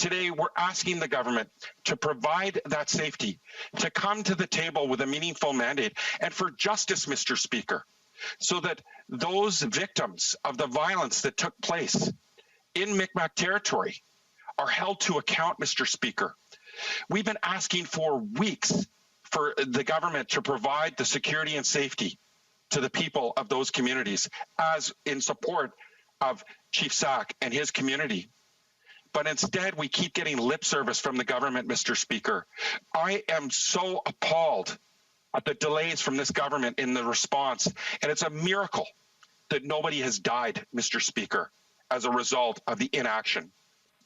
today we're asking the government to provide that safety, to come to the table with a meaningful mandate, and for justice, Mr. Speaker, so that those victims of the violence that took place in Mi'kmaq territory are held to account, Mr. Speaker. We've been asking for weeks for the government to provide the security and safety to the people of those communities as in support of Chief Sack and his community. But instead, we keep getting lip service from the government, Mr. Speaker. I am so appalled at the delays from this government in the response, and it's a miracle that nobody has died, Mr. Speaker, as a result of the inaction.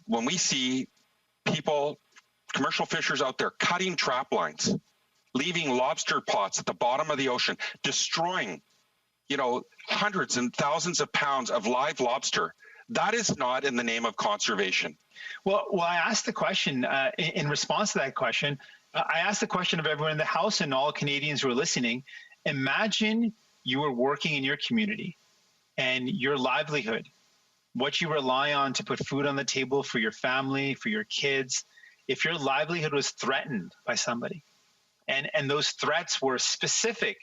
When we see people, commercial fishers out there cutting trap lines, leaving lobster pots at the bottom of the ocean, destroying, hundreds and thousands of pounds of live lobster, that is not in the name of conservation. Well, I asked the question in response to that question. I asked the question of everyone in the House and all Canadians who are listening. Imagine you were working in your community and your livelihood, what you rely on to put food on the table for your family, for your kids, if your livelihood was threatened by somebody, and those threats were specific.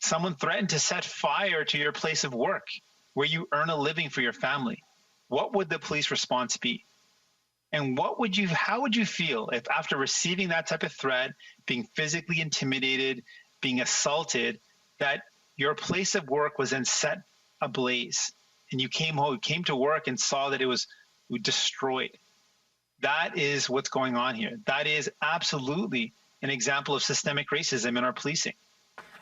Someone threatened to set fire to your place of work where you earn a living for your family. What would the police response be? And how would you feel if after receiving that type of threat, being physically intimidated, being assaulted, that your place of work was then set ablaze and you came to work and saw that it was destroyed? That is what's going on here. That is absolutely an example of systemic racism in our policing.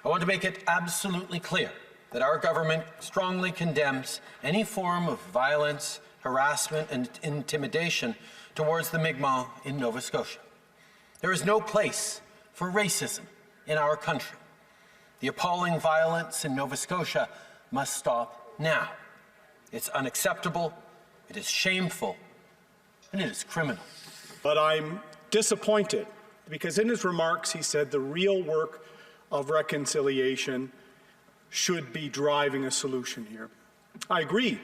I want to make it absolutely clear that our government strongly condemns any form of violence, harassment, and intimidation towards the Mi'kmaq in Nova Scotia. There is no place for racism in our country. The appalling violence in Nova Scotia must stop now. It's unacceptable, it is shameful, and it is criminal. But I'm disappointed because in his remarks he said the real work of reconciliation should be driving a solution here. I agree.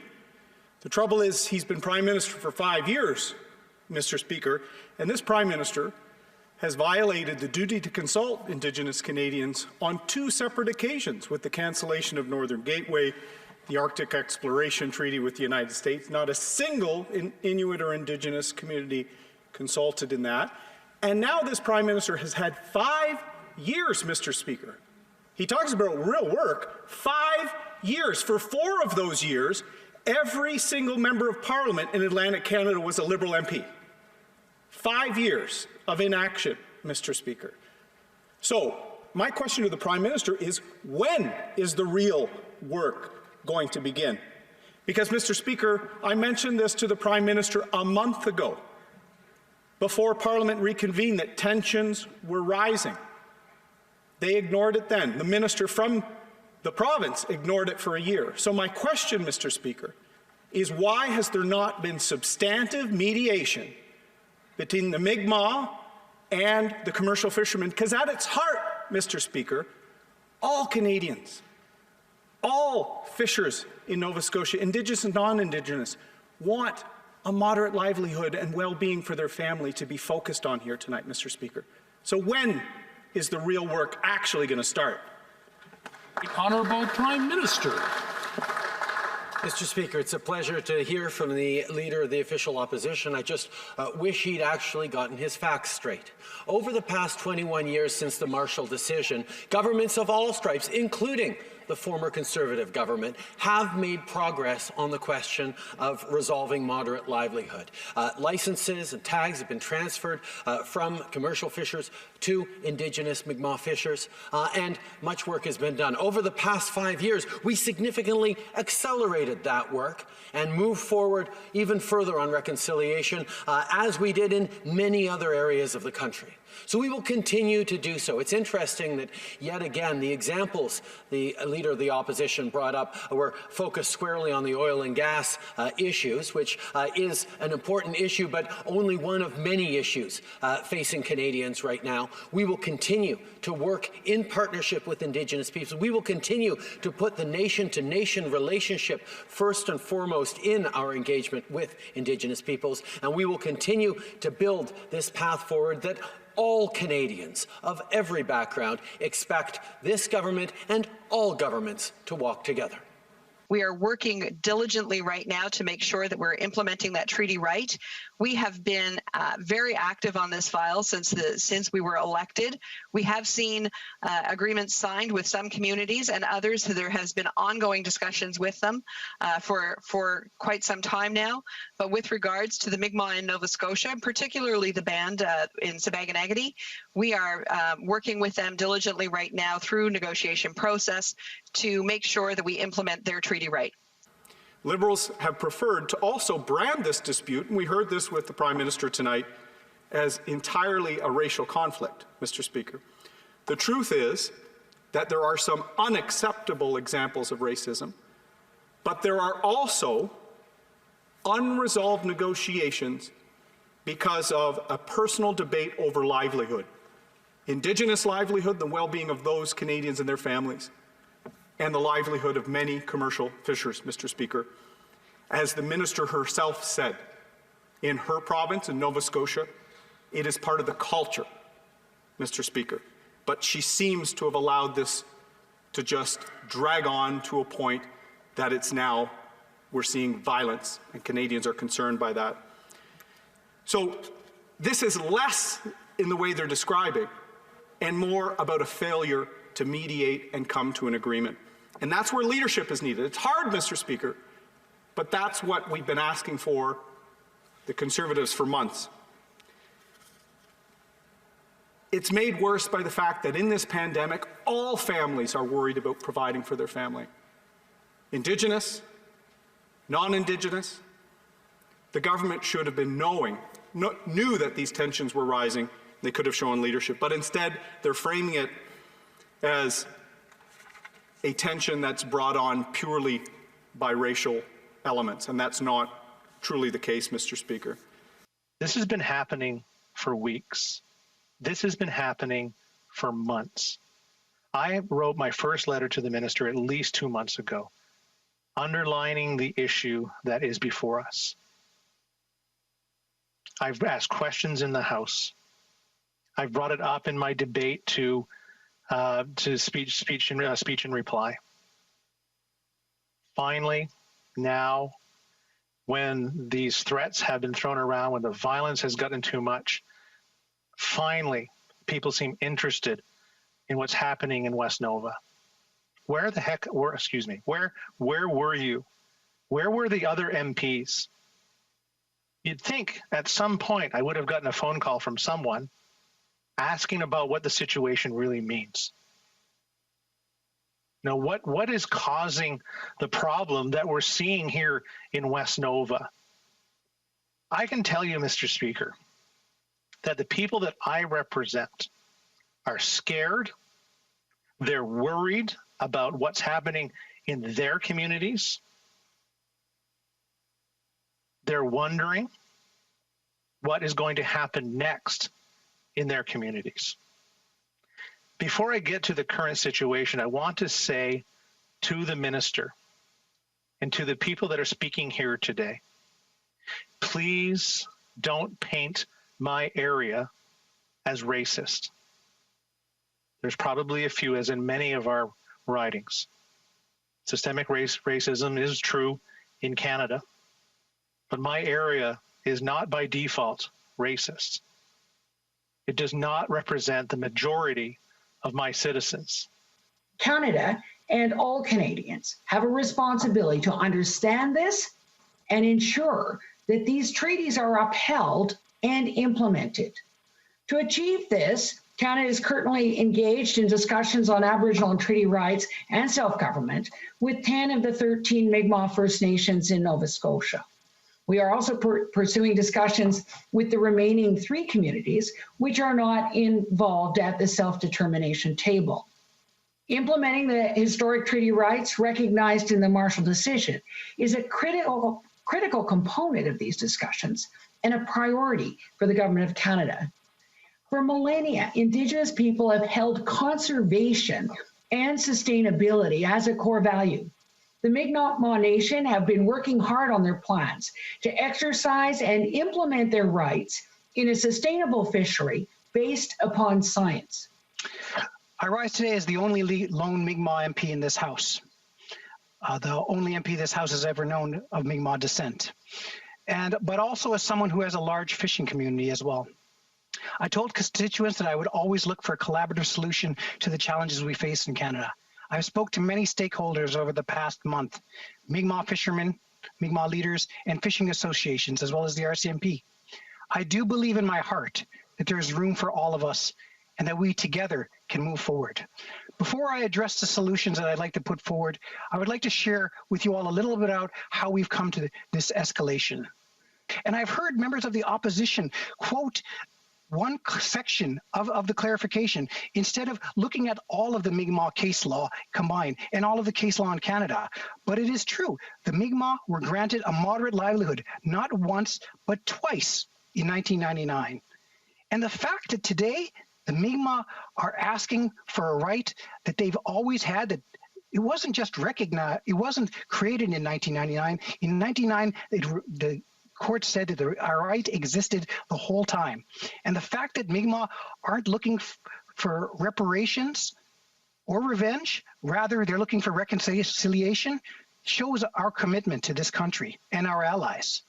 The trouble is he's been Prime Minister for 5 years, Mr. Speaker, and this Prime Minister has violated the duty to consult Indigenous Canadians on 2 separate occasions with the cancellation of Northern Gateway, the Arctic Exploration Treaty with the United States. Not a single Inuit or Indigenous community consulted in that. And now this Prime Minister has had 5 years, Mr. Speaker. He talks about real work. 5 years. For 4 of those years, every single member of Parliament in Atlantic Canada was a Liberal MP. 5 years of inaction, Mr. Speaker. So my question to the Prime Minister is, when is the real work going to begin? Because, Mr. Speaker, I mentioned this to the Prime Minister a month ago, before Parliament reconvened, that tensions were rising. They ignored it then. The minister from the province ignored it for a year. So my question, Mr. Speaker, is why has there not been substantive mediation between the Mi'kmaq and the commercial fishermen? Because at its heart, Mr. Speaker, all Canadians, all fishers in Nova Scotia, Indigenous and non-Indigenous, want a moderate livelihood and well-being for their family to be focused on here tonight, Mr. Speaker. So when is the real work actually going to start? The Honourable Prime Minister. Mr. Speaker, it's a pleasure to hear from the Leader of the Official Opposition. I just wish he'd actually gotten his facts straight. Over the past 21 years since the Marshall decision, governments of all stripes, including the former Conservative government, have made progress on the question of resolving moderate livelihood. Licenses and tags have been transferred from commercial fishers to Indigenous Mi'kmaq fishers, and much work has been done. Over the past 5 years, we significantly accelerated that work and moved forward even further on reconciliation, as we did in many other areas of the country. So we will continue to do so. It's interesting that, yet again, the examples the Leader of the Opposition brought up were focused squarely on the oil and gas issues, which is an important issue, but only one of many issues facing Canadians right now. We will continue to work in partnership with Indigenous peoples. We will continue to put the nation-to-nation relationship first and foremost in our engagement with Indigenous peoples, and we will continue to build this path forward that all Canadians of every background expect this government and all governments to walk together. We are working diligently right now to make sure that we're implementing that treaty right. We have been very active on this file since we were elected. We have seen agreements signed with some communities and others. There has been ongoing discussions with them for quite some time now. But with regards to the Mi'kmaq in Nova Scotia, and particularly the band in Sabaganagati, we are working with them diligently right now through negotiation process to make sure that we implement their treaty right. Liberals have preferred to also brand this dispute, and we heard this with the Prime Minister tonight, as entirely a racial conflict, Mr. Speaker. The truth is that there are some unacceptable examples of racism, but there are also unresolved negotiations because of a personal debate over livelihood. Indigenous livelihood, the well-being of those Canadians and their families, and the livelihood of many commercial fishers, Mr. Speaker. As the Minister herself said, in her province, in Nova Scotia, it is part of the culture, Mr. Speaker. But she seems to have allowed this to just drag on to a point that it's now, we're seeing violence, and Canadians are concerned by that. So this is less in the way they're describing, and more about a failure to mediate and come to an agreement. And that's where leadership is needed. It's hard, Mr. Speaker, but that's what we've been asking for, the Conservatives, for months. It's made worse by the fact that in this pandemic, all families are worried about providing for their family. Indigenous, non-Indigenous. The government should have been knew that these tensions were rising. They could have shown leadership, but instead they're framing it as a tension that's brought on purely by racial elements, and that's not truly the case, Mr. Speaker. This has been happening for weeks. This has been happening for months. I wrote my first letter to the minister at least 2 months ago, underlining the issue that is before us. I've asked questions in the House. I've brought it up in my debate to speech and reply. Finally, now, when these threats have been thrown around, when the violence has gotten too much, finally, people seem interested in what's happening in West Nova. Where the heck were, where were you? Where were the other MPs? You'd think at some point I would have gotten a phone call from someone asking about what the situation really means. Now, what is causing the problem that we're seeing here in West Nova? I can tell you, Mr. Speaker, that the people that I represent are scared. They're worried about what's happening in their communities. They're wondering what is going to happen next in their communities. Before I get to the current situation, I want to say to the minister and to the people that are speaking here today, please don't paint my area as racist. There's probably a few, as in many of our ridings. Systemic racism is true in Canada, but my area is not by default racist. It does not represent the majority of my citizens. Canada and all Canadians have a responsibility to understand this and ensure that these treaties are upheld and implemented. To achieve this, Canada is currently engaged in discussions on Aboriginal and treaty rights and self-government with 10 of the 13 Mi'kmaq First Nations in Nova Scotia. We are also pursuing discussions with the remaining 3 communities, which are not involved at the self-determination table. Implementing the historic treaty rights recognized in the Marshall Decision is a critical component of these discussions and a priority for the Government of Canada. For millennia, Indigenous people have held conservation and sustainability as a core value. The Mi'kmaq Nation have been working hard on their plans to exercise and implement their rights in a sustainable fishery based upon science. I rise today as the only lone Mi'kmaq MP in this House, the only MP this House has ever known of Mi'kmaq descent, but also as someone who has a large fishing community as well. I told constituents that I would always look for a collaborative solution to the challenges we face in Canada. I've spoke to many stakeholders over the past month, Mi'kmaq fishermen, Mi'kmaq leaders, and fishing associations, as well as the RCMP. I do believe in my heart that there is room for all of us and that we together can move forward. Before I address the solutions that I'd like to put forward, I would like to share with you all a little bit about how we've come to this escalation. And I've heard members of the opposition quote one section of the clarification instead of looking at all of the Mi'kmaq case law combined and all of the case law in Canada. But it is true, the Mi'kmaq were granted a moderate livelihood, not once, but twice in 1999. And the fact that today the Mi'kmaq are asking for a right that they've always had, that it wasn't just recognized, it wasn't created in 1999. In 1999, the court said that our right existed the whole time. And the fact that Mi'kmaq aren't looking for reparations or revenge, rather they're looking for reconciliation, shows our commitment to this country and our allies.